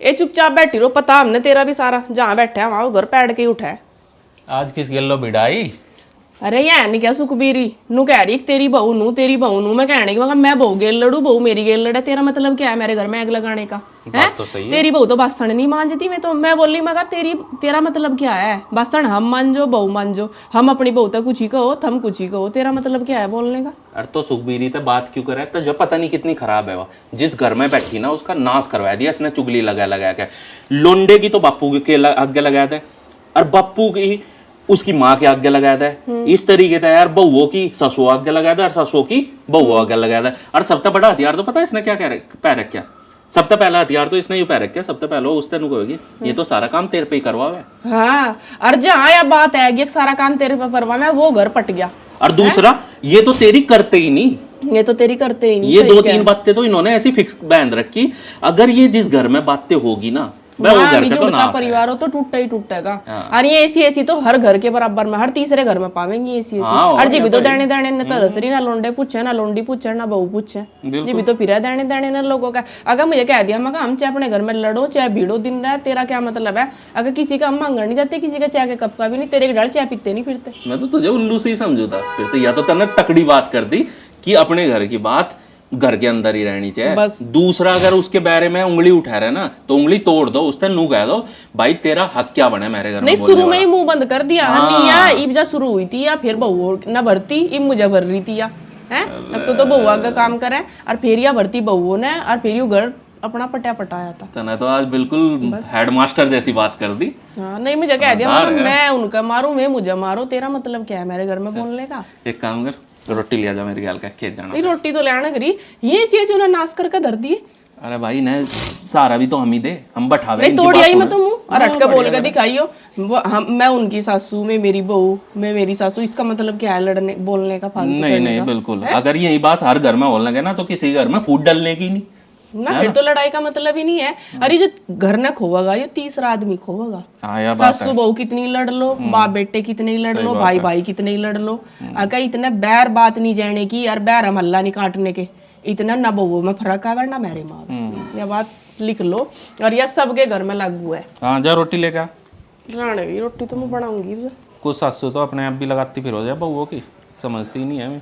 ये चुपचाप बैठी रहो, पता हमने तेरा भी सारा, जहाँ बैठा है वहाँ वो घर पैड के ही उठा है। आज किस गल्लो बिड़ाई? अरे ये नहीं क्या सुखबीरी नू कह रही तेरी बहू नू मैं कहने की मगर मैं बहू गेल लड़ू, बहू मेरी गेल लड़े, तेरा मतलब क्या है मेरे घर में आग लगाने का? है तो सही है। तेरी बहू तो बासण नहीं मांजती, मैं बोली मगर तेरा मतलब क्या है? बासण हम मांजो, बहू मांजो, हम अपनी बहू तक कुछ ही कहो, थम कुछ ही कहो, तेरा मतलब क्या है बोलने का? अरे तो सुखबीरी तो बात क्यों करे? तो जब पता नहीं कितनी खराब है वो, जिस घर में बैठी ना उसका नाश करवा दिया इसने, चुगली लगा के। लोंडे की तो बापू के आगे लगाया था, और बापू की उसकी माँ के आगे लगाया था। इस तरीके से यार बहुओं की ससुओं आगे लगाया था, और ससुओं की बहुओं आगे लगाया था। और सबसे बड़ा हथियार तो पता है इसने क्या पैर रखा? सबसे पहला हथियार तो इसने ये पैर रखा। सबसे पहले उस तेन कहोगी ये तो सारा काम तेरे पे ही करवा है। हाँ, और जहाँ यह बात है कि सारा काम तेरे पे परवा में, वो घर पट गया। और दूसरा ये तो तेरी करते ही नहीं, ये तो तेरी करते ही नहीं। ये 2-3 बातें तो इन्होंने ऐसी फिक्स बांध रखी, अगर ये जिस घर में बातें होगी ना, वो घर का तो नाश परिवार हो तो टूटा ही टूटेगा। और ये ऐसी तो हर घर के बराबर में, हर तीसरे घर में पावेंगी ऐसी। और जी भी तो देने ने तरसरी, ना लोंडे पूछे, ना लोंडी पूछे, ना बहू पूछे, जी भी तो फिर देने ना लोगों का। अगर मुझे कह दिया मैं हम चाहे अपने घर में लड़ो चाहे भीड़ो दिन रहे, तेरा क्या मतलब है? अगर किसी का हम मांगने नहीं जाते, किसी का चाय के कप का भी नहीं, तेरे डाल चाय पीते नहीं फिरते। मैं तो तुझे उल्लू से ही समझू था फिर तो। या तो तने तकड़ी बात कर दी कि अपने घर की बात घर के अंदर ही रहनी चाहिए बस। दूसरा अगर उसके बारे में उंगली उठा रहे ना तो उंगली तोड़ दो, उससे नू कह दो भाई तेरा हक क्या बने मेरे घर में। नहीं शुरू में ही मुंह बंद कर दिया। इब जा शुरू हुई थी या फिर बहू न भरती, इब मुझे भर रही थी या है। अब तो बहू आगे काम करे और फिर या भरती बहू ने, और फिर यू घर अपना पटाया था। तने तो आज बिल्कुल हेडमास्टर जैसी बात कर दी। हाँ, नहीं मुझे कह दिया मतलब मैं उनका मारूं, मैं मुझे मारो, तेरा मतलब क्या है मेरे घर में बोलने का? एक काम कर, रोटी लिया जा मेरे ख्याल का, खेत जाना। नहीं रोटी तो लेना करी, ये ऐसी उन्हें नाश करके धर दिए। अरे भाई ने सारा भी तो हम ही दे, हम बैठावे। नहीं तोड़ आई मैं तो मुंह और हटके बोल के दिखाइयो। मैं उनकी सासू, मैं मेरी बहू, मैं मेरी सासू, इसका मतलब क्या है लड़ने बोलने का? फालतू नहीं बिल्कुल। अगर यही बात हर घर में बोलने लगे ना तो किसी घर में फूट डलने की नहीं ना, फिर तो लड़ाई का मतलब ही नहीं है। अरे जो घर न खोवेगा ये तीसरा आदमी खोवेगा। सासू बहू कितनी लड़ लो, बाप बेटे कितने लड़ लो, भाई भाई कितने लड़ लो, अगर इतने बैर बात नहीं जाने की यार, बैर हमल्ला नहीं काटने के, इतना ना बहू में फर्क है ना मेरे माँ में। यह बात लिख लो, और यह सबके घर में लागू है। हाँ जा रोटी लेकर। रोटी तो मैं बनाऊंगी। कुछ सासू तो अपने आप भी लगाती फिर हो जाए बहुओं की, समझती नहीं है।